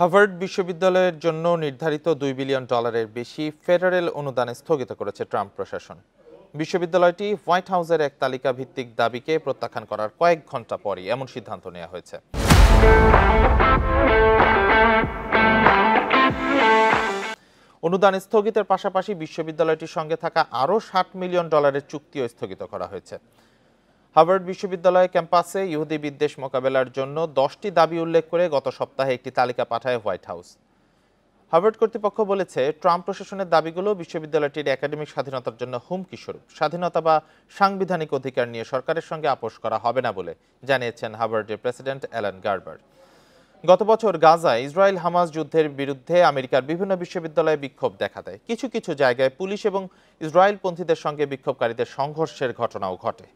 Harvard বিশ্ববিদ্যালয়ের জন্য নির্ধারিত $2 বিলিয়ন বেশি ফেডারেল অনুদান স্থগিত করেছে ট্রাম্প প্রশাসন। বিশ্ববিদ্যালয়টি হোয়াইট হাউসের এক তালিকা ভিত্তিক দাবিকে প্রত্যাখ্যান করার কয়েক ঘন্টা পরই এমন সিদ্ধান্ত নেওয়া হয়েছে। অনুদান স্থগিতের পাশাপাশি বিশ্ববিদ্যালয়টির সঙ্গে থাকা আরও $60 মিলিয়ন চুক্তিও স্থগিত করা হয়েছে। হার্ভার্ড বিশ্ববিদ্যালয় ক্যাম্পাসে ইহুদি বিদ্বেষ মোকাবেলার জন্য 10টি দাবি উল্লেখ করে গত সপ্তাহে একটি তালিকা পাঠায় হোয়াইট হাউস। হার্ভার্ড কর্তৃপক্ষ বলেছে, ট্রাম্প প্রশাসনের দাবিগুলো বিশ্ববিদ্যালয়টির একাডেমিক স্বাধীনতার জন্য হুমকি স্বরূপ। স্বাধীনতা বা সাংবিধানিক অধিকার নিয়ে সরকারের সঙ্গে আপোষ করা হবে না বলে জানিয়েছেন হার্ভার্ডের প্রেসিডেন্ট অ্যালান গার্বার। গত বছর গাজায় ইসরায়েল হামাস যুদ্ধের বিরুদ্ধে আমেরিকার বিভিন্ন বিশ্ববিদ্যালয়ে বিক্ষোভ দেখা দেয়। কিছু কিছু জায়গায় পুলিশ এবং ইসরায়েলপন্থীদের সঙ্গে বিক্ষোভকারীদের সংঘর্ষের ঘটনাও ঘটে।